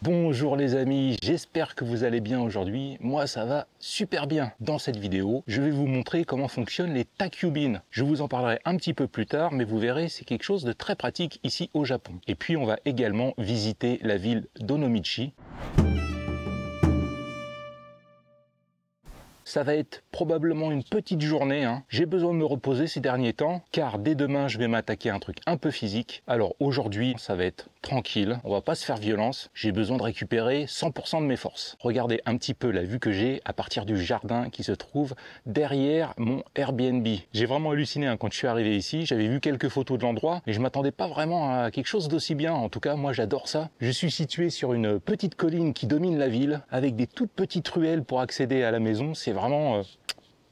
Bonjour les amis, j'espère que vous allez bien aujourd'hui. Moi ça va super bien. Dans cette vidéo, je vais vous montrer comment fonctionnent les takyubin. Je vous en parlerai un petit peu plus tard, mais vous verrez, c'est quelque chose de très pratique ici au Japon. Et puis on va également visiter la ville d'Onomichi. Ça va être probablement une petite journée, hein. J'ai besoin de me reposer ces derniers temps, car dès demain, je vais m'attaquer à un truc un peu physique. Alors aujourd'hui, ça va être tranquille, on va pas se faire violence. J'ai besoin de récupérer 100% de mes forces. Regardez un petit peu la vue que j'ai à partir du jardin qui se trouve derrière mon Airbnb. J'ai vraiment halluciné hein, quand je suis arrivé ici. J'avais vu quelques photos de l'endroit, mais je m'attendais pas vraiment à quelque chose d'aussi bien. En tout cas, moi j'adore ça. Je suis situé sur une petite colline qui domine la ville, avec des toutes petites ruelles pour accéder à la maison. C'est vraiment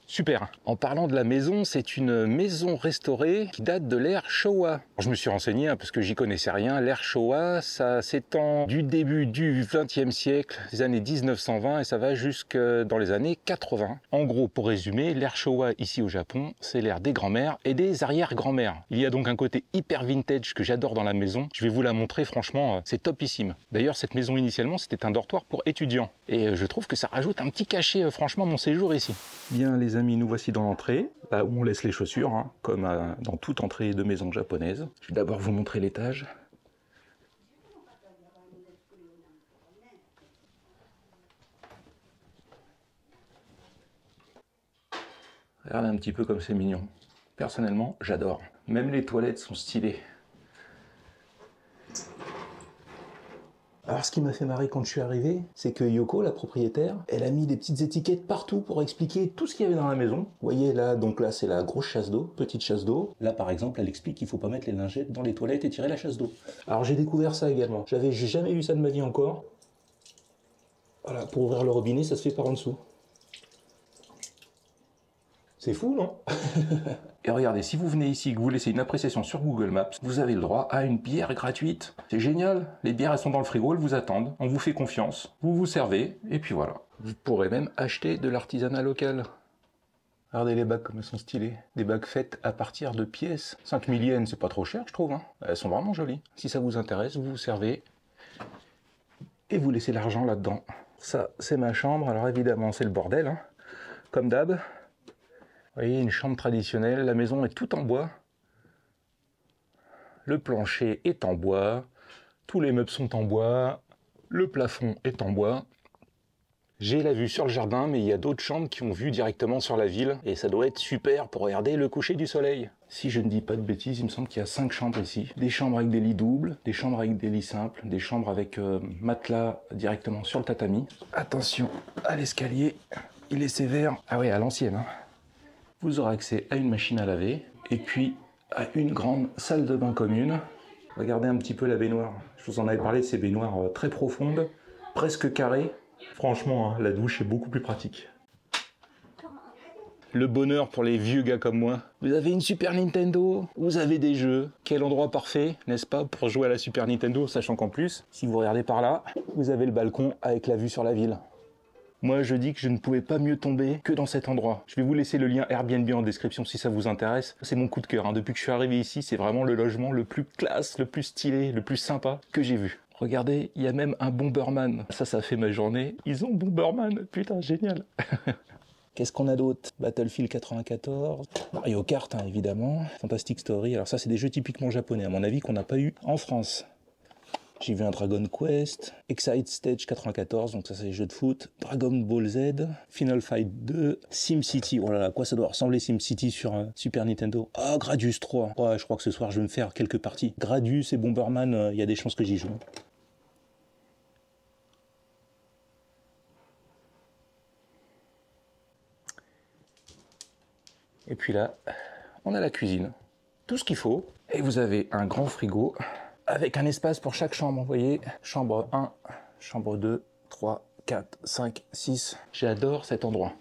super. En parlant de la maison, c'est une maison restaurée qui date de l'ère Showa. Je me suis renseigné hein, parce que j'y connaissais rien. L'ère Showa, ça s'étend du début du XXe siècle, les années 1920, et ça va jusque dans les années 80. En gros, pour résumer, l'ère Showa ici au Japon, c'est l'ère des grands-mères et des arrière-grands-mères. Il y a donc un côté hyper vintage que j'adore dans la maison. Je vais vous la montrer, franchement, c'est topissime. D'ailleurs, cette maison initialement, c'était un dortoir pour étudiants. Et je trouve que ça rajoute un petit cachet, franchement, à mon séjour ici. Bien les amis, nous voici dans l'entrée, là où on laisse les chaussures, hein, comme dans toute entrée de maison japonaise. Je vais d'abord vous montrer l'étage. Regardez un petit peu comme c'est mignon. Personnellement, j'adore. Même les toilettes sont stylées. Alors ce qui m'a fait marrer quand je suis arrivé, c'est que Yoko, la propriétaire, elle a mis des petites étiquettes partout pour expliquer tout ce qu'il y avait dans la maison. Vous voyez là, donc là c'est la grosse chasse d'eau, petite chasse d'eau. Là par exemple, elle explique qu'il faut pas mettre les lingettes dans les toilettes et tirer la chasse d'eau. Alors j'ai découvert ça également. J'avais jamais vu ça de ma vie encore. Voilà, pour ouvrir le robinet, ça se fait par en dessous. C'est fou, non? Et regardez, si vous venez ici et que vous laissez une appréciation sur Google Maps, vous avez le droit à une bière gratuite. C'est génial. Les bières, elles sont dans le frigo, elles vous attendent. On vous fait confiance, vous vous servez, et puis voilà. Vous pourrez même acheter de l'artisanat local. Regardez les bagues comme elles sont stylées. Des bagues faites à partir de pièces. 5000 yens, c'est pas trop cher, je trouve. Hein. Elles sont vraiment jolies. Si ça vous intéresse, vous vous servez. Et vous laissez l'argent là-dedans. Ça, c'est ma chambre. Alors évidemment, c'est le bordel, hein. Comme d'hab. Vous voyez, une chambre traditionnelle, la maison est toute en bois. Le plancher est en bois, tous les meubles sont en bois, le plafond est en bois. J'ai la vue sur le jardin, mais il y a d'autres chambres qui ont vue directement sur la ville, et ça doit être super pour regarder le coucher du soleil. Si je ne dis pas de bêtises, il me semble qu'il y a 5 chambres ici. Des chambres avec des lits doubles, des chambres avec des lits simples, des chambres avec matelas directement sur le tatami. Attention à l'escalier, il est sévère. Ah ouais, à l'ancienne, hein. Vous aurez accès à une machine à laver et puis à une grande salle de bain commune. Regardez un petit peu la baignoire. Je vous en avais parlé de ces baignoires très profondes, presque carrées. Franchement, hein, la douche est beaucoup plus pratique. Le bonheur pour les vieux gars comme moi. Vous avez une Super Nintendo, vous avez des jeux. Quel endroit parfait, n'est-ce pas, pour jouer à la Super Nintendo, sachant qu'en plus, si vous regardez par là, vous avez le balcon avec la vue sur la ville. Moi, je dis que je ne pouvais pas mieux tomber que dans cet endroit. Je vais vous laisser le lien Airbnb en description si ça vous intéresse. C'est mon coup de cœur. Hein. Depuis que je suis arrivé ici, c'est vraiment le logement le plus classe, le plus stylé, le plus sympa que j'ai vu. Regardez, il y a même un Bomberman. Ça fait ma journée. Ils ont Bomberman. Putain, génial. Qu'est-ce qu'on a d'autre? Battlefield 94, Mario Kart, hein, évidemment. Fantastic Story. Alors ça, c'est des jeux typiquement japonais, à mon avis, qu'on n'a pas eu en France. J'ai vu un Dragon Quest, Excite Stage 94, donc ça c'est les jeux de foot, Dragon Ball Z, Final Fight 2, SimCity, oh là là, quoi ça doit ressembler SimCity sur Super Nintendo. Ah, Gradius 3, ouais, je crois que ce soir je vais me faire quelques parties. Gradius et Bomberman, il y a des chances que j'y joue. Et puis là, on a la cuisine. Tout ce qu'il faut, et vous avez un grand frigo, avec un espace pour chaque chambre, vous voyez, chambre 1, chambre 2, 3, 4, 5, 6. J'adore cet endroit.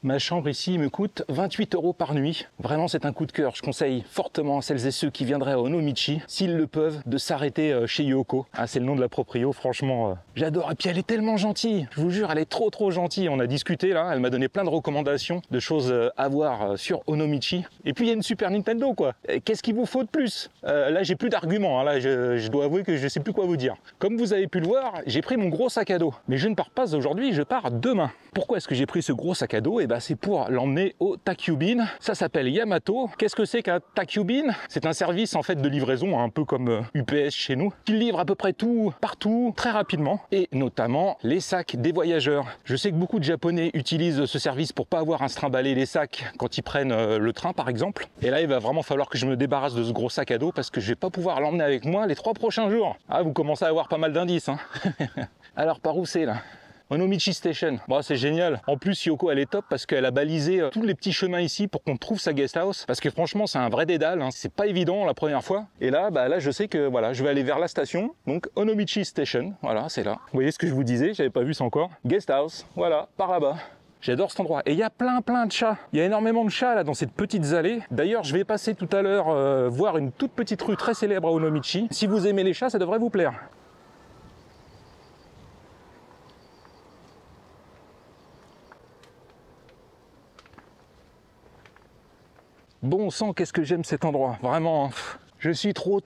Ma chambre ici me coûte 28 € par nuit. Vraiment, c'est un coup de cœur. Je conseille fortement à celles et ceux qui viendraient à Onomichi, s'ils le peuvent, de s'arrêter chez Yoko. Ah, c'est le nom de la proprio, franchement, j'adore. Et puis elle est tellement gentille, je vous jure, elle est trop gentille. On a discuté là, elle m'a donné plein de recommandations de choses à voir sur Onomichi. Et puis il y a une Super Nintendo, quoi. Qu'est-ce qu'il vous faut de plus? Là, j'ai plus d'arguments, hein. Là, je dois avouer que je sais plus quoi vous dire. Comme vous avez pu le voir, j'ai pris mon gros sac à dos. Mais je ne pars pas aujourd'hui, je pars demain. Pourquoi est-ce que j'ai pris ce gros sac à dos? Et ben, c'est pour l'emmener au Takyubin. Ça s'appelle Yamato. Qu'est-ce que c'est qu'un Takyubin? C'est un service en fait de livraison, un peu comme UPS chez nous, qui livre à peu près tout, partout, très rapidement, et notamment les sacs des voyageurs. Je sais que beaucoup de Japonais utilisent ce service pour pas avoir à se trimballer les sacs quand ils prennent le train par exemple. Et là, il va vraiment falloir que je me débarrasse de ce gros sac à dos parce que je vais pas pouvoir l'emmener avec moi les 3 prochains jours. Ah, vous commencez à avoir pas mal d'indices, hein. Alors, par où c'est là? Onomichi Station, bon, c'est génial. En plus, Yoko, elle est top parce qu'elle a balisé tous les petits chemins ici pour qu'on trouve sa guest house. Parce que franchement, c'est un vrai dédale, hein. C'est pas évident la première fois. Et là, là, je sais que voilà, je vais aller vers la station. Donc, Onomichi Station, voilà, c'est là. Vous voyez ce que je vous disais, j'avais pas vu ça encore. Guest house, voilà, par là-bas. J'adore cet endroit. Et il y a plein de chats. Il y a énormément de chats là dans ces petites allées. D'ailleurs, je vais passer tout à l'heure voir une toute petite rue très célèbre à Onomichi. Si vous aimez les chats, ça devrait vous plaire. Bon sang, qu'est-ce que j'aime cet endroit, vraiment, hein. Je suis trop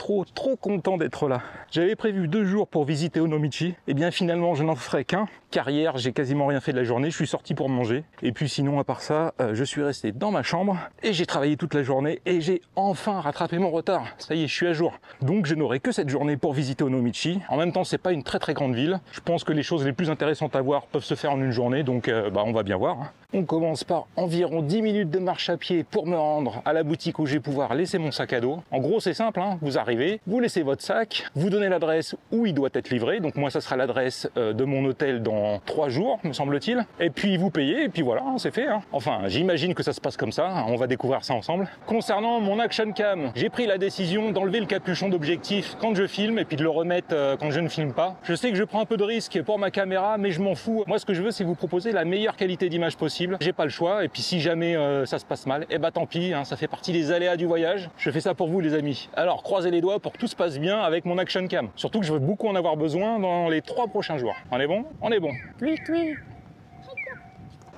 content d'être là. J'avais prévu 2 jours pour visiter Onomichi. Et bien finalement, je n'en ferai qu'un. Car hier, j'ai quasiment rien fait de la journée. Je suis sorti pour manger. Et puis sinon, à part ça, je suis resté dans ma chambre. Et j'ai travaillé toute la journée. Et j'ai enfin rattrapé mon retard. Ça y est, je suis à jour. Donc je n'aurai que cette journée pour visiter Onomichi. En même temps, c'est pas une très grande ville. Je pense que les choses les plus intéressantes à voir peuvent se faire en une journée. Donc on va bien voir, hein. On commence par environ 10 minutes de marche à pied pour me rendre à la boutique où je vais pouvoir laisser mon sac à dos. En gros, c'est simple, hein. Vous arrivez, vous laissez votre sac, vous donnez l'adresse où il doit être livré. Donc moi, ça sera l'adresse de mon hôtel dans 3 jours, me semble-t-il. Et puis vous payez, et puis voilà, hein, c'est fait, hein. Enfin, j'imagine que ça se passe comme ça, hein. On va découvrir ça ensemble. Concernant mon action cam, j'ai pris la décision d'enlever le capuchon d'objectif quand je filme et puis de le remettre quand je ne filme pas. Je sais que je prends un peu de risque pour ma caméra, mais je m'en fous. Moi, ce que je veux, c'est vous proposer la meilleure qualité d'image possible. J'ai pas le choix, et puis si jamais ça se passe mal, et bah tant pis, hein, ça fait partie des aléas du voyage. Je fais ça pour vous les amis. Alors croisez les doigts pour que tout se passe bien avec mon action cam. Surtout que je veux beaucoup en avoir besoin dans les 3 prochains jours. On est bon? On est bon. Oui.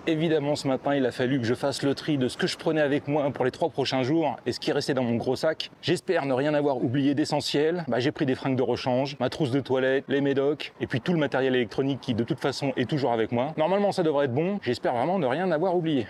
Évidemment, ce matin, il a fallu que je fasse le tri de ce que je prenais avec moi pour les 3 prochains jours et ce qui restait dans mon gros sac. J'espère ne rien avoir oublié d'essentiel. J'ai pris des fringues de rechange, ma trousse de toilette, les médocs et puis tout le matériel électronique qui de toute façon est toujours avec moi. Normalement, ça devrait être bon. J'espère vraiment ne rien avoir oublié.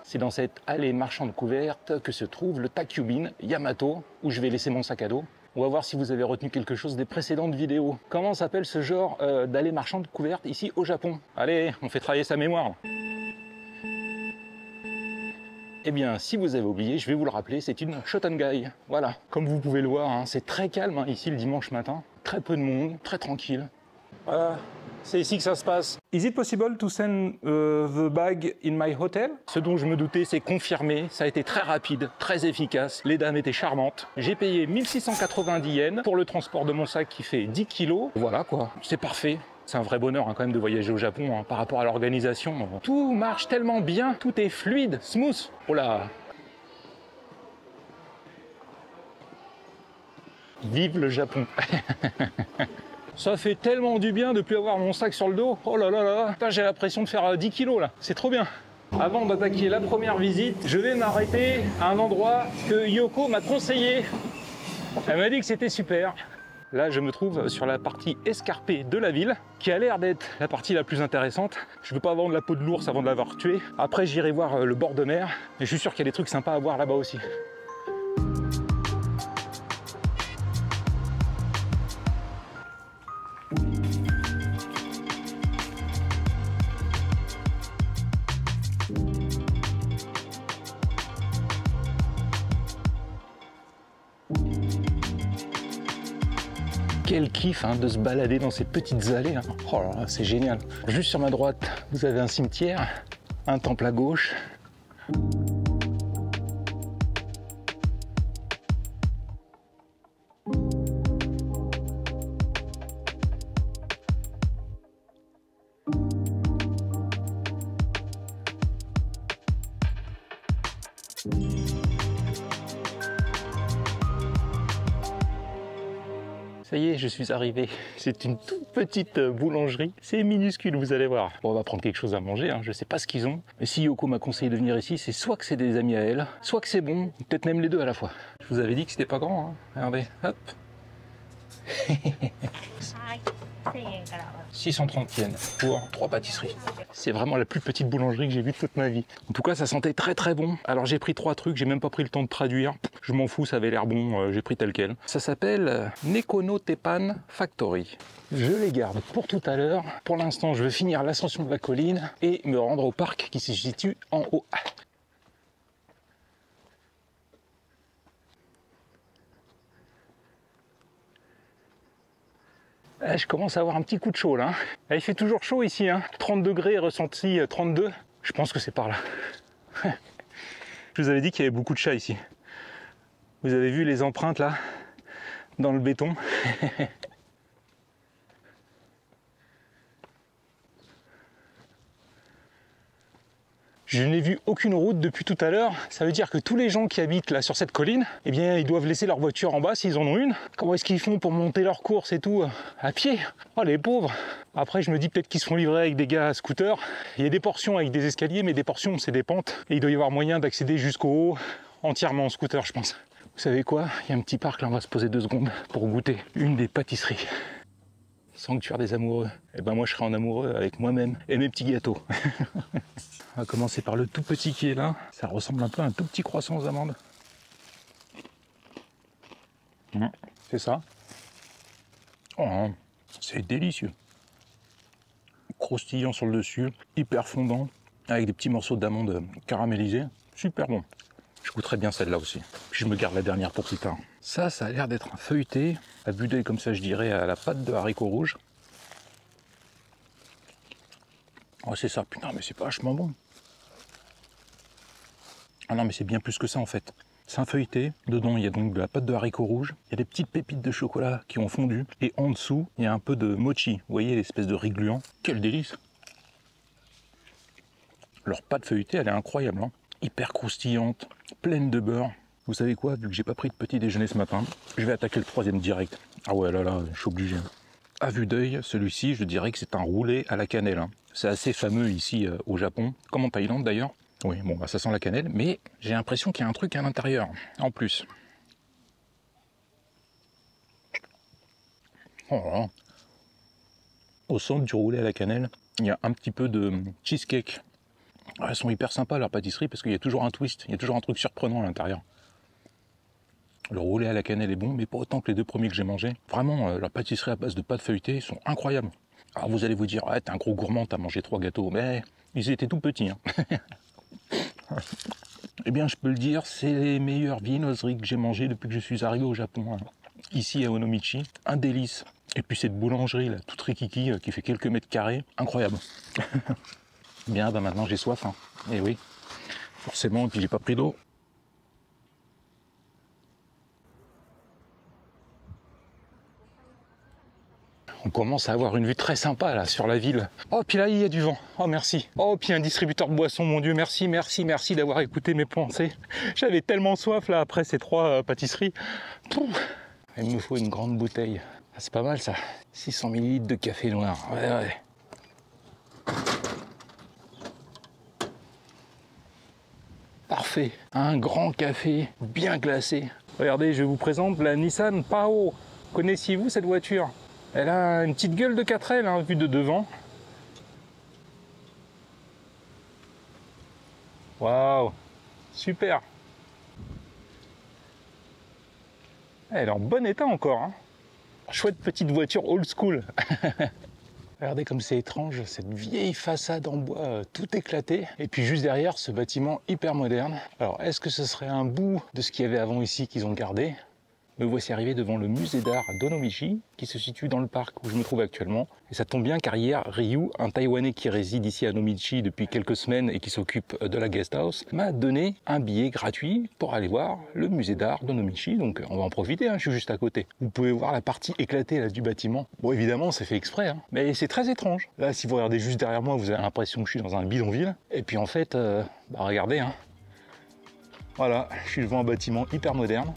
C'est dans cette allée marchande couverte que se trouve le Takyubin Yamato, où je vais laisser mon sac à dos. On va voir si vous avez retenu quelque chose des précédentes vidéos. Comment s'appelle ce genre d'allée marchande couverte ici au Japon? Allez, on fait travailler sa mémoire. Eh bien, si vous avez oublié, je vais vous le rappeler, c'est une Shotengai. Voilà, comme vous pouvez le voir, hein, c'est très calme hein, ici le dimanche matin. Très peu de monde, très tranquille. Voilà. C'est ici que ça se passe. Is it possible to send the bag in my hotel? Ce dont je me doutais, c'est confirmé. Ça a été très rapide, très efficace. Les dames étaient charmantes. J'ai payé 1690 yens pour le transport de mon sac qui fait 10 kilos. Voilà quoi, c'est parfait. C'est un vrai bonheur hein, quand même de voyager au Japon hein, par rapport à l'organisation. Tout marche tellement bien, tout est fluide, smooth. Oh là! Vive le Japon! Ça fait tellement du bien de ne plus avoir mon sac sur le dos. Oh là là là, putain, j'ai l'impression de faire 10 kilos là, c'est trop bien. Avant d'attaquer la première visite, je vais m'arrêter à un endroit que Yoko m'a conseillé. Elle m'a dit que c'était super. Là, je me trouve sur la partie escarpée de la ville, qui a l'air d'être la partie la plus intéressante. Je ne veux pas vendre la peau de l'ours avant de l'avoir tué. Après, j'irai voir le bord de mer, et je suis sûr qu'il y a des trucs sympas à voir là-bas aussi. Quel kiff hein, de se balader dans ces petites allées. Hein. Oh là là, c'est génial. Juste sur ma droite, vous avez un cimetière, un temple à gauche. Ça y est, je suis arrivé. C'est une toute petite boulangerie. C'est minuscule, vous allez voir. Bon, on va prendre quelque chose à manger, hein. Je sais pas ce qu'ils ont. Mais si Yoko m'a conseillé de venir ici, c'est soit que c'est des amis à elle, soit que c'est bon, peut-être même les deux à la fois. Je vous avais dit que c'était pas grand, hein. Regardez, hop. 630 yens pour 3 pâtisseries. C'est vraiment la plus petite boulangerie que j'ai vue de toute ma vie. En tout cas, ça sentait très très bon. Alors j'ai pris 3 trucs, j'ai même pas pris le temps de traduire. Je m'en fous, ça avait l'air bon, j'ai pris tel quel. Ça s'appelle Nekono Teppan Factory. Je les garde pour tout à l'heure. Pour l'instant, je veux finir l'ascension de la colline et me rendre au parc qui se situe en haut. Je commence à avoir un petit coup de chaud là. Il fait toujours chaud ici, hein. 30 degrés, ressenti 32. Je pense que c'est par là. Je vous avais dit qu'il y avait beaucoup de chats ici. Vous avez vu les empreintes là, dans le béton. Je n'ai vu aucune route depuis tout à l'heure. Ça veut dire que tous les gens qui habitent là sur cette colline, eh bien, ils doivent laisser leur voiture en bas s'ils en ont une. Comment est-ce qu'ils font pour monter leurs courses et tout à pied? Oh les pauvres! Après, je me dis peut-être qu'ils se font livrer avec des gars à scooter. Il y a des portions avec des escaliers, mais des portions, c'est des pentes. Et il doit y avoir moyen d'accéder jusqu'au haut, entièrement en scooter, je pense. Vous savez quoi? Il y a un petit parc là, on va se poser 2 secondes pour goûter une des pâtisseries. Sanctuaire des amoureux. Et ben moi je serai en amoureux avec moi-même et mes petits gâteaux. On va commencer par le tout petit qui est là. Ça ressemble un peu à un tout petit croissant aux amandes. C'est ça. Oh, c'est délicieux. Croustillant sur le dessus, hyper fondant, avec des petits morceaux d'amandes caramélisés. Super bon. Je goûterai bien celle-là aussi. Puis je me garde la dernière pour plus tard. Ça a l'air d'être un feuilleté, à vue d'œil comme ça je dirais, à la pâte de haricots rouges. Oh c'est ça, putain mais c'est pas vachement bon. Ah non mais c'est bien plus que ça en fait. C'est un feuilleté, dedans il y a donc de la pâte de haricots rouges, il y a des petites pépites de chocolat qui ont fondu, et en dessous il y a un peu de mochi, vous voyez l'espèce de riz gluant. Quel délice! Leur pâte feuilletée elle est incroyable, hein. Hyper croustillante, pleine de beurre. Vous savez quoi, vu que j'ai pas pris de petit déjeuner ce matin, je vais attaquer le 3e direct. Ah ouais là, je suis obligé. À vue d'œil, celui-ci, je dirais que c'est un roulé à la cannelle, hein. C'est assez fameux ici au Japon, comme en Thaïlande d'ailleurs. Oui, bon, bah, ça sent la cannelle, mais j'ai l'impression qu'il y a un truc à l'intérieur, en plus. Oh là là. Au centre du roulé à la cannelle, il y a un petit peu de cheesecake. Elles sont hyper sympas leurs pâtisseries parce qu'il y a toujours un twist, il y a toujours un truc surprenant à l'intérieur. Le roulé à la cannelle est bon, mais pas autant que les 2 premiers que j'ai mangés. Vraiment, la pâtisserie à base de pâte feuilletée sont incroyables. Alors vous allez vous dire, ah, t'es un gros gourmand, t'as mangé 3 gâteaux, mais ils étaient tout petits. Hein. Eh bien, je peux le dire, c'est les meilleures viennoiseries que j'ai mangées depuis que je suis arrivé au Japon. Hein. Ici à Onomichi, un délice. Et puis cette boulangerie là, toute rikiki, qui fait quelques mètres carrés, incroyable. Bien, bah maintenant j'ai soif. Hein. Et oui, forcément, et puis j'ai pas pris d'eau. On commence à avoir une vue très sympa là sur la ville. Oh, puis là il y a du vent. Oh merci. Oh, puis un distributeur de boissons, mon Dieu, merci, merci, merci d'avoir écouté mes pensées. J'avais tellement soif là après ces 3 pâtisseries. Pouf. Il me faut une grande bouteille. Ah, c'est pas mal ça. 600 ml de café noir. Ouais, ouais. Parfait. Un grand café bien glacé. Regardez, je vous présente la Nissan Pao. Connaissiez-vous cette voiture? Elle a une petite gueule de 4L, hein, vue de devant. Waouh, super. Elle est en bon état encore. Hein. Chouette petite voiture old school. Regardez comme c'est étrange, cette vieille façade en bois tout éclatée. Et puis juste derrière, ce bâtiment hyper moderne. Alors, est-ce que ce serait un bout de ce qu'il y avait avant ici qu'ils ont gardé? Me voici arrivé devant le musée d'art d'Onomichi, qui se situe dans le parc où je me trouve actuellement. Et ça tombe bien car hier, Ryu, un Taïwanais qui réside ici à Onomichi depuis quelques semaines et qui s'occupe de la guest house, m'a donné un billet gratuit pour aller voir le musée d'art d'Onomichi. Donc on va en profiter, hein, je suis juste à côté. Vous pouvez voir la partie éclatée là, du bâtiment. Bon, évidemment, c'est fait exprès, hein, mais c'est très étrange. Là, si vous regardez juste derrière moi, vous avez l'impression que je suis dans un bidonville. Et puis en fait, bah regardez, hein. Voilà, je suis devant un bâtiment hyper moderne.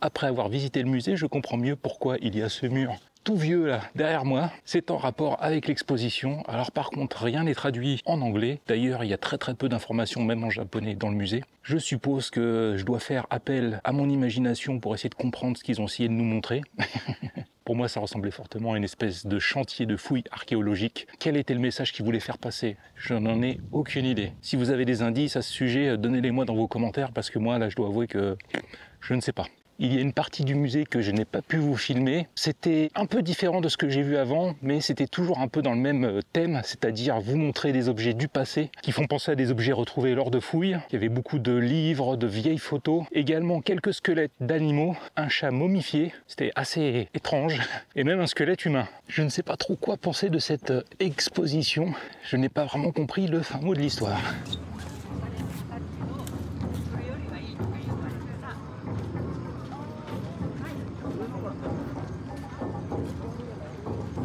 Après avoir visité le musée, je comprends mieux pourquoi il y a ce mur tout vieux là derrière moi. C'est en rapport avec l'exposition. Alors par contre, rien n'est traduit en anglais. D'ailleurs, il y a très peu d'informations, même en japonais, dans le musée. Je suppose que je dois faire appel à mon imagination pour essayer de comprendre ce qu'ils ont essayé de nous montrer. Pour moi, ça ressemblait fortement à une espèce de chantier de fouilles archéologiques. Quel était le message qu'ils voulaient faire passer? Je n'en ai aucune idée. Si vous avez des indices à ce sujet, donnez-les-moi dans vos commentaires, parce que moi, là, je dois avouer que je ne sais pas. Il y a une partie du musée que je n'ai pas pu vous filmer. C'était un peu différent de ce que j'ai vu avant, mais c'était toujours un peu dans le même thème, c'est-à-dire vous montrer des objets du passé qui font penser à des objets retrouvés lors de fouilles. Il y avait beaucoup de livres, de vieilles photos, également quelques squelettes d'animaux, un chat momifié, c'était assez étrange, et même un squelette humain. Je ne sais pas trop quoi penser de cette exposition. Je n'ai pas vraiment compris le fin mot de l'histoire.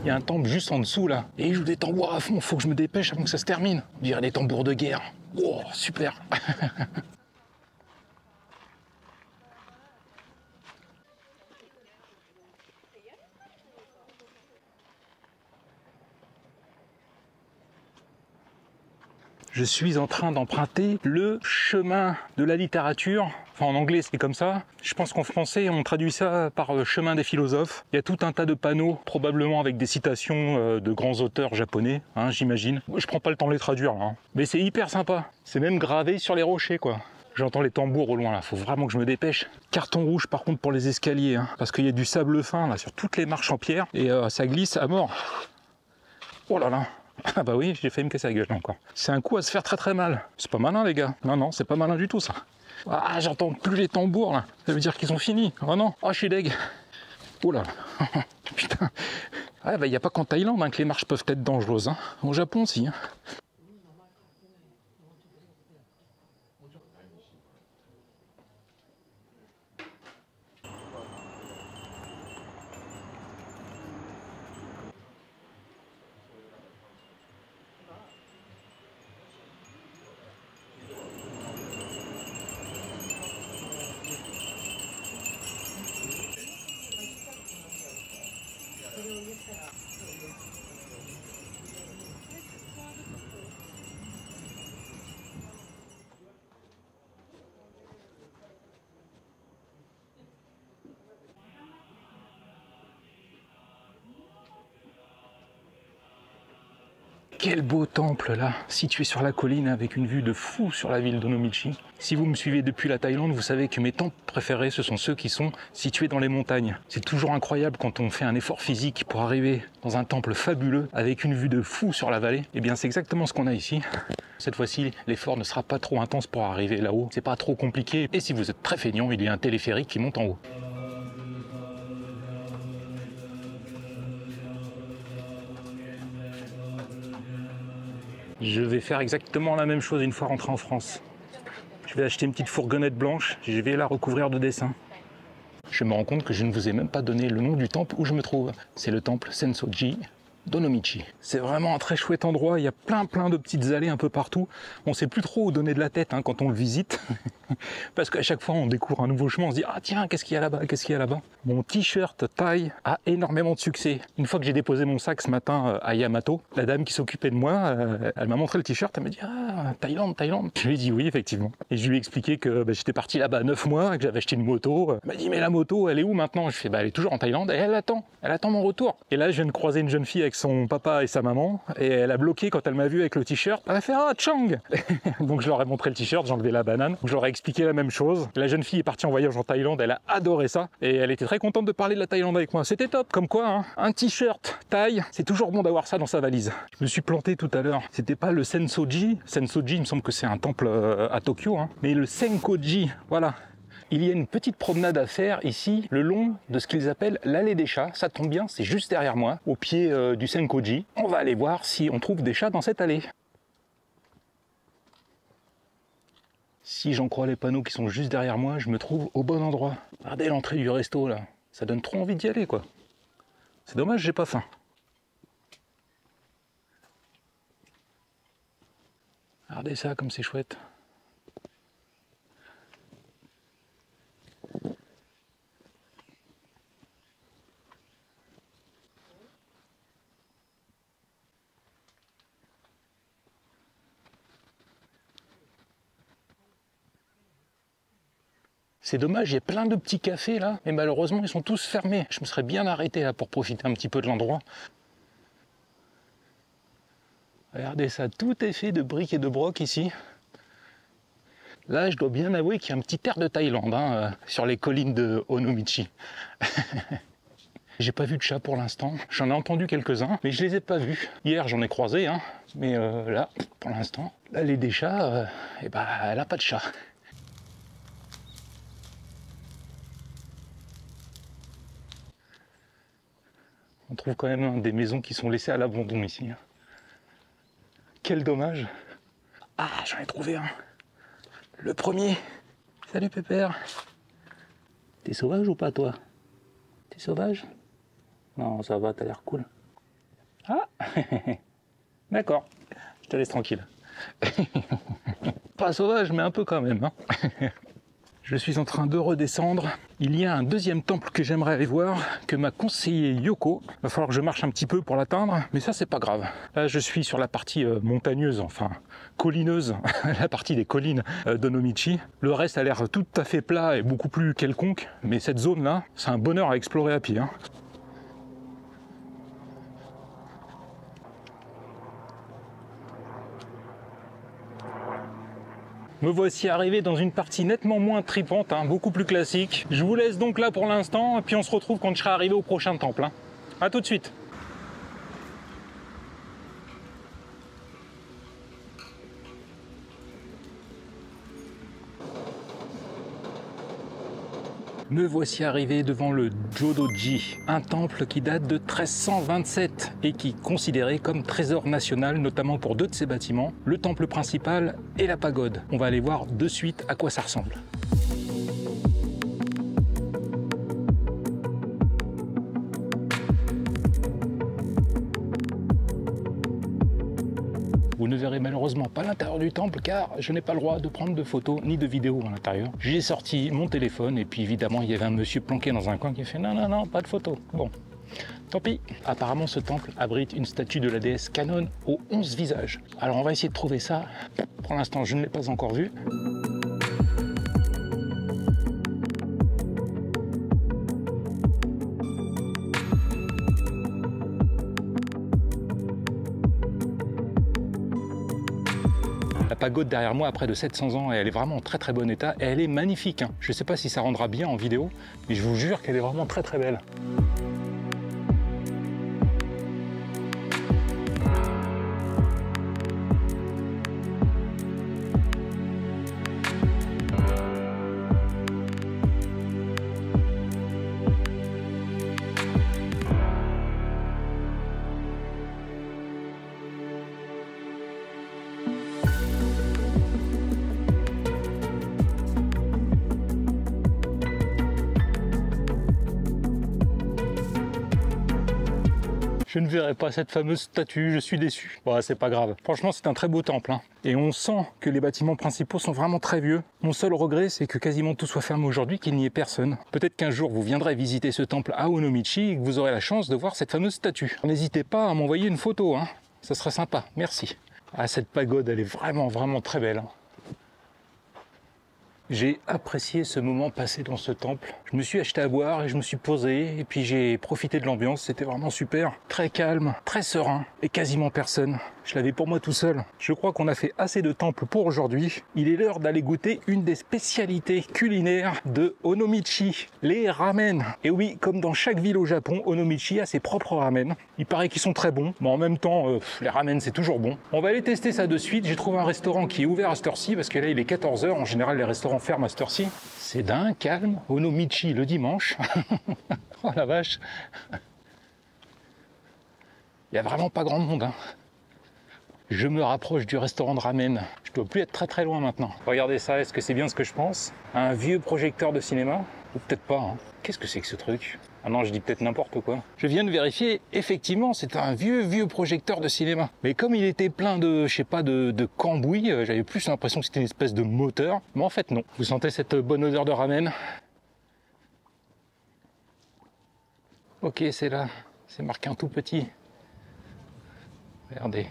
Il y a un temple juste en dessous là, et il joue des tambours à fond, faut que je me dépêche avant que ça se termine. On dirait des tambours de guerre. Oh, super. Je suis en train d'emprunter le chemin de la littérature. Enfin, en anglais, c'est comme ça. Je pense qu'en français, on traduit ça par chemin des philosophes. Il y a tout un tas de panneaux, probablement avec des citations de grands auteurs japonais, hein, j'imagine. Je prends pas le temps de les traduire, là, hein. Mais c'est hyper sympa. C'est même gravé sur les rochers, quoi. J'entends les tambours au loin, là. Faut vraiment que je me dépêche. Carton rouge, par contre, pour les escaliers, hein, parce qu'il y a du sable fin, là, sur toutes les marches en pierre. Et ça glisse à mort. Oh là là. Ah bah oui, j'ai failli me casser la gueule là encore. C'est un coup à se faire très mal. C'est pas malin les gars. Non, c'est pas malin du tout ça. Ah, j'entends plus les tambours là. Ça veut dire qu'ils ont fini. Oh non. Oh, je suis deg. Oh là là. Putain. Ah bah y a pas qu'en Thaïlande hein, que les marches peuvent être dangereuses. Hein. Au Japon aussi. Hein. Quel beau temple là, situé sur la colline avec une vue de fou sur la ville d'Onomichi. Si vous me suivez depuis la Thaïlande, vous savez que mes temples préférés, ce sont ceux qui sont situés dans les montagnes. C'est toujours incroyable quand on fait un effort physique pour arriver dans un temple fabuleux avec une vue de fou sur la vallée. Et bien c'est exactement ce qu'on a ici. Cette fois-ci, l'effort ne sera pas trop intense pour arriver là-haut. C'est pas trop compliqué. Et si vous êtes très feignant, il y a un téléphérique qui monte en haut. Je vais faire exactement la même chose une fois rentré en France. Je vais acheter une petite fourgonnette blanche, je vais la recouvrir de dessins. Je me rends compte que je ne vous ai même pas donné le nom du temple où je me trouve. C'est le temple Sensoji d'Onomichi. C'est vraiment un très chouette endroit, il y a plein de petites allées un peu partout. On sait plus trop où donner de la tête hein, quand on le visite. Parce qu'à chaque fois on découvre un nouveau chemin, on se dit « Ah tiens, qu'est-ce qu'il y a là-bas, qu'est-ce qu'il y a là-bas ?» Mon t-shirt taille a énormément de succès. Une fois que j'ai déposé mon sac ce matin à Yamato, la dame qui s'occupait de moi, elle m'a montré le t-shirt, elle m'a dit « Ah, Thaïlande. » Je lui ai dit oui, effectivement. Et je lui ai expliqué que j'étais parti là-bas 9 mois, que j'avais acheté une moto. Elle m'a dit « Mais la moto, elle est où maintenant ?» Je fais « Elle est toujours en Thaïlande et elle attend mon retour. » Et là, je viens de croiser une jeune fille avec son papa et sa maman, et elle a bloqué quand elle m'a vu avec le t-shirt. Elle a fait « Ah, Chang !» Donc je leur ai montré le t-shirt, j'ai enlevé la banane. Je leur ai expliqué la même chose. La jeune fille est partie en voyage en Thaïlande, elle a adoré ça, et elle était très contente de parler de la Thaïlande avec moi. C'était top. Comme quoi, hein, un t-shirt Thaï, c'est toujours bon d'avoir ça dans sa valise. Je me suis planté tout à l'heure. C'était pas le Sensoji. Sensoji, il me semble que c'est un temple à Tokyo, hein, mais le Senkoji, voilà. Il y a une petite promenade à faire ici, le long de ce qu'ils appellent l'allée des chats. Ça tombe bien, c'est juste derrière moi, au pied du Senkoji. On va aller voir si on trouve des chats dans cette allée. Si j'en crois les panneaux qui sont juste derrière moi, je me trouve au bon endroit. Regardez l'entrée du resto là, ça donne trop envie d'y aller quoi. C'est dommage, j'ai pas faim. Regardez ça comme c'est chouette. C'est dommage, il y a plein de petits cafés là, mais malheureusement ils sont tous fermés. Je me serais bien arrêté là pour profiter un petit peu de l'endroit. Regardez ça, tout est fait de briques et de broc ici. Là, je dois bien avouer qu'il y a un petit air de Thaïlande sur les collines de Onomichi. J'ai pas vu de chat pour l'instant. J'en ai entendu quelques-uns, mais je les ai pas vus. Hier, j'en ai croisé, mais là, pour l'instant, l'allée des chats, elle a pas de chat. On trouve quand même des maisons qui sont laissées à l'abandon ici. Quel dommage. Ah, j'en ai trouvé un. Le premier. Salut Pépère. T'es sauvage ou pas toi? T'es sauvage? Non, ça va, t'as l'air cool. Ah. D'accord, je te laisse tranquille. Pas sauvage, mais un peu quand même. Je suis en train de redescendre. Il y a un deuxième temple que j'aimerais aller voir, que m'a conseillé Yoko. Il va falloir que je marche un petit peu pour l'atteindre, mais ça c'est pas grave. Là je suis sur la partie montagneuse, enfin collineuse, la partie des collines d'Onomichi. Le reste a l'air tout à fait plat et beaucoup plus quelconque, mais cette zone là, c'est un bonheur à explorer à pied. Me voici arrivé dans une partie nettement moins tripante, beaucoup plus classique. Je vous laisse donc là pour l'instant, et puis on se retrouve quand je serai arrivé au prochain temple. A tout de suite. Me voici arrivé devant le Jodoji, un temple qui date de 1327 et qui est considéré comme trésor national, notamment pour deux de ses bâtiments, le temple principal et la pagode. On va aller voir de suite à quoi ça ressemble. Vous ne verrez malheureusement pas l'intérieur du temple car je n'ai pas le droit de prendre de photos ni de vidéos à l'intérieur. J'ai sorti mon téléphone et puis évidemment il y avait un monsieur planqué dans un coin qui a fait non, pas de photos. Bon, tant pis. Apparemment ce temple abrite une statue de la déesse Kannon aux 11 visages. Alors on va essayer de trouver ça. Pour l'instant je ne l'ai pas encore vu. La pagode derrière moi a près de 700 ans et elle est vraiment en très très bon état et elle est magnifique. Je ne sais pas si ça rendra bien en vidéo, mais je vous jure qu'elle est vraiment très très belle. Je ne verrai pas cette fameuse statue, je suis déçu. Bon, c'est pas grave. Franchement, c'est un très beau temple. Et on sent que les bâtiments principaux sont vraiment très vieux. Mon seul regret, c'est que quasiment tout soit fermé aujourd'hui, qu'il n'y ait personne. Peut-être qu'un jour, vous viendrez visiter ce temple à Onomichi et que vous aurez la chance de voir cette fameuse statue. N'hésitez pas à m'envoyer une photo, ça serait sympa. Merci. Ah, cette pagode, elle est vraiment, vraiment très belle. J'ai apprécié ce moment passé dans ce temple. Je me suis acheté à boire et je me suis posé et puis j'ai profité de l'ambiance, c'était vraiment super. Très calme, très serein et quasiment personne. Je l'avais pour moi tout seul. Je crois qu'on a fait assez de temples pour aujourd'hui. Il est l'heure d'aller goûter une des spécialités culinaires de Onomichi, les ramen. Et oui, comme dans chaque ville au Japon, Onomichi a ses propres ramen. Il paraît qu'ils sont très bons, mais en même temps, les ramen c'est toujours bon. On va aller tester ça de suite. J'ai trouvé un restaurant qui est ouvert à cette heure-ci parce que là il est 14 h. En général, les restaurants ferment à cette heure-ci. C'est d'un calme. Onomichi le dimanche. Oh la vache. Il n'y a vraiment pas grand monde. Je me rapproche du restaurant de ramen. Je dois plus être très très loin maintenant. Regardez ça, est-ce que c'est bien ce que je pense? Un vieux projecteur de cinéma. Ou peut-être pas, hein. Qu'est-ce que c'est que ce truc? Ah non, je dis peut-être n'importe quoi. Je viens de vérifier, effectivement, c'est un vieux projecteur de cinéma. Mais comme il était plein de, je sais pas, de cambouis, j'avais plus l'impression que c'était une espèce de moteur. Mais en fait, non. Vous sentez cette bonne odeur de ramen? Ok, c'est là. C'est marqué un tout petit. Regardez.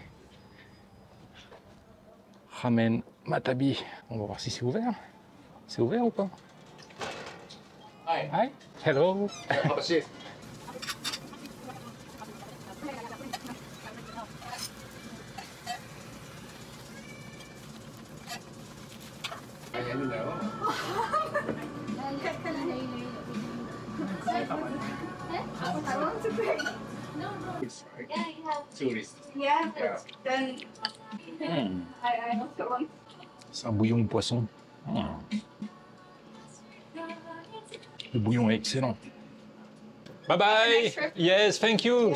Ramen Matabi. On va voir si c'est ouvert. C'est ouvert ou pas? Hi. Hi. Hello. Have a seat. I want to pay. It's right. Yeah, you have. Tourist. Yeah, but then I also want. C'est un bouillon de poisson. Le bouillon est excellent. Bye bye. Yes, thank you.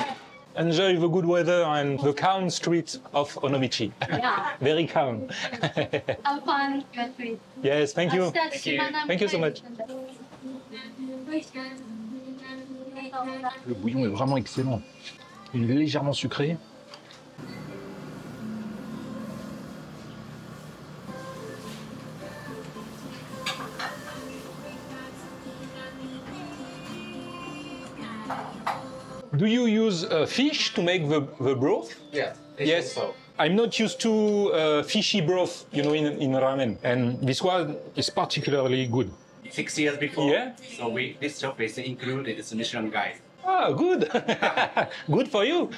Enjoy the good weather and the calm streets of Onomichi. Yeah. Very calm. Have fun. Good treat. Yes, thank you. Thank Thank you so much. Le bouillon est vraiment excellent. Il est légèrement sucré. Do you use fish to make the broth? Yeah. Yes. So. I'm not used to fishy broth, you know, in ramen. And this one is particularly good. 6 years before. Yeah. So this shop is included in the Michelin guide. Ah, good. Good for you.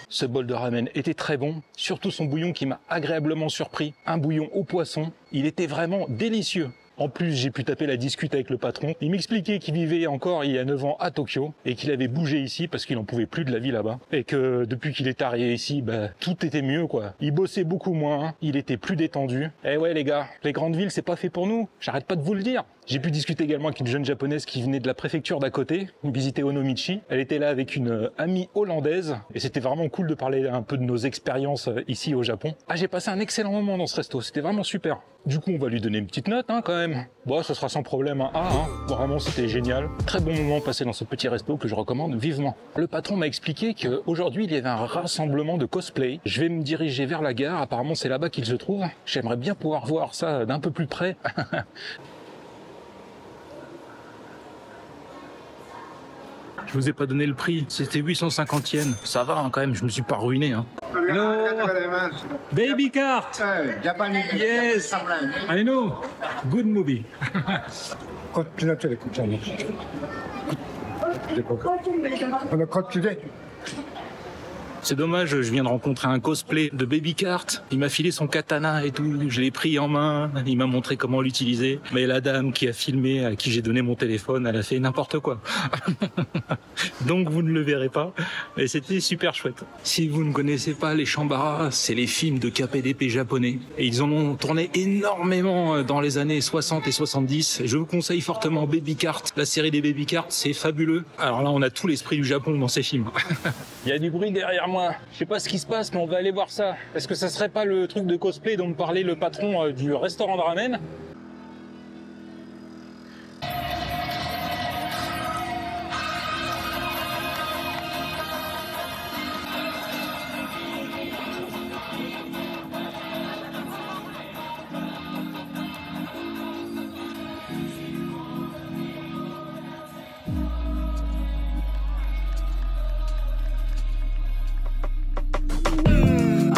Ce bol de ramen était très bon, surtout son bouillon qui m'a agréablement surpris. Un bouillon au poisson, il était vraiment délicieux. En plus, j'ai pu taper la discute avec le patron. Il m'expliquait qu'il vivait encore il y a 9 ans à Tokyo et qu'il avait bougé ici parce qu'il n'en pouvait plus de la vie là-bas. Et que depuis qu'il est arrivé ici, tout était mieux quoi. Il bossait beaucoup moins, il était plus détendu. Eh ouais les gars, les grandes villes c'est pas fait pour nous. J'arrête pas de vous le dire. J'ai pu discuter également avec une jeune japonaise qui venait de la préfecture d'à côté, visiter Onomichi. Elle était là avec une amie hollandaise et c'était vraiment cool de parler un peu de nos expériences ici au Japon. Ah, j'ai passé un excellent moment dans ce resto, c'était vraiment super. Du coup, on va lui donner une petite note quand même. Bon, ça sera sans problème un A. Vraiment, c'était génial. Très bon moment passé dans ce petit resto que je recommande vivement. Le patron m'a expliqué qu'aujourd'hui, il y avait un rassemblement de cosplay. Je vais me diriger vers la gare. Apparemment, c'est là-bas qu'il se trouve. J'aimerais bien pouvoir voir ça d'un peu plus près. Je vous ai pas donné le prix, c'était 850 yens. Ça va quand même, je me suis pas ruiné. Hello, baby cart. Japanese. Yes, I know. Good movie. こっちの手でこっちに。このこっちで。 C'est dommage, je viens de rencontrer un cosplay de Baby Cart. Il m'a filé son katana et tout, je l'ai pris en main, il m'a montré comment l'utiliser. Mais la dame qui a filmé, à qui j'ai donné mon téléphone, elle a fait n'importe quoi. Donc vous ne le verrez pas, mais c'était super chouette. Si vous ne connaissez pas les Shambara, c'est les films de KPDP japonais. Et ils en ont tourné énormément dans les années 60 et 70. Je vous conseille fortement Baby Cart. La série des Baby Cart, c'est fabuleux. Alors là, on a tout l'esprit du Japon dans ces films. Il y a du bruit derrière moi. Je sais pas ce qui se passe, mais on va aller voir ça. Est-ce que ça serait pas le truc de cosplay dont me parlait le patron du restaurant de ramen?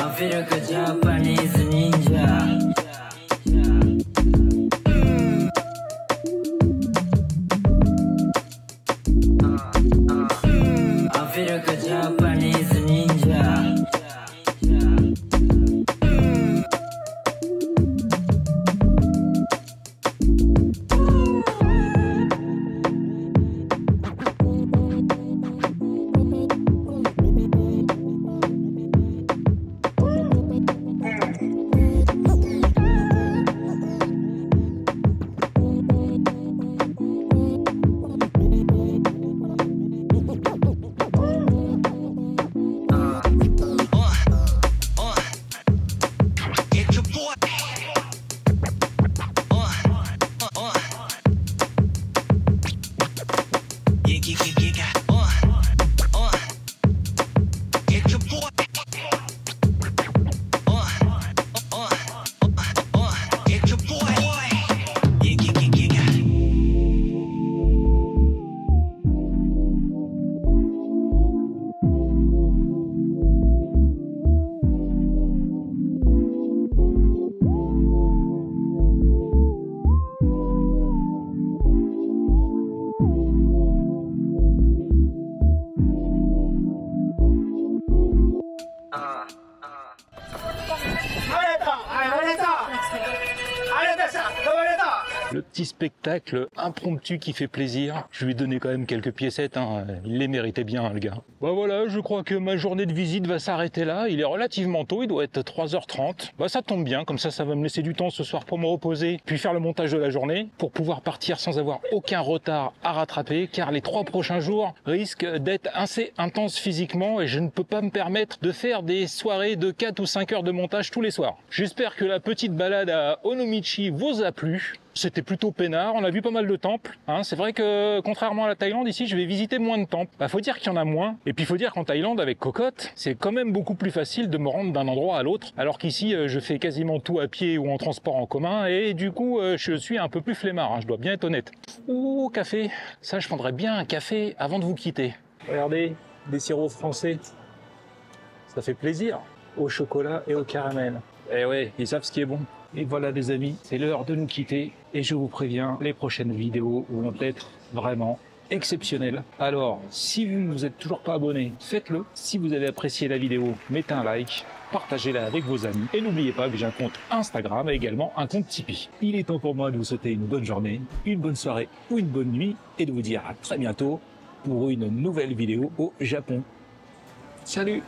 I feel like a Japanese ninja. I feel like a Japanese ninja. petit spectacle impromptu qui fait plaisir. Je lui ai donné quand même quelques piécettes, hein. Il les méritait bien, le gars. Bah voilà, je crois que ma journée de visite va s'arrêter là. Il est relativement tôt, il doit être 3h30. Bah ça tombe bien, comme ça va me laisser du temps ce soir pour me reposer, puis faire le montage de la journée, pour pouvoir partir sans avoir aucun retard à rattraper, car les 3 prochains jours risquent d'être assez intenses physiquement et je ne peux pas me permettre de faire des soirées de 4 ou 5 heures de montage tous les soirs. J'espère que la petite balade à Onomichi vous a plu. C'était plutôt peinard, on a vu pas mal de temples. Hein. C'est vrai que contrairement à la Thaïlande, ici je vais visiter moins de temples. Bah, faut dire qu'il y en a moins. Et puis faut dire qu'en Thaïlande, avec Cocotte, c'est quand même beaucoup plus facile de me rendre d'un endroit à l'autre. Alors qu'ici, je fais quasiment tout à pied ou en transport en commun. Et du coup, je suis un peu plus flemmard, hein, je dois bien être honnête. Ouh, café. Ça, je prendrais bien un café avant de vous quitter. Regardez, des sirops français. Ça fait plaisir. Au chocolat et au caramel. Eh ouais, ils savent ce qui est bon. Et voilà les amis, c'est l'heure de nous quitter. Et je vous préviens, les prochaines vidéos vont être vraiment exceptionnelles. Alors, si vous ne vous êtes toujours pas abonné, faites-le. Si vous avez apprécié la vidéo, mettez un like, partagez-la avec vos amis. Et n'oubliez pas que j'ai un compte Instagram et également un compte Tipeee. Il est temps pour moi de vous souhaiter une bonne journée, une bonne soirée ou une bonne nuit. Et de vous dire à très bientôt pour une nouvelle vidéo au Japon. Salut!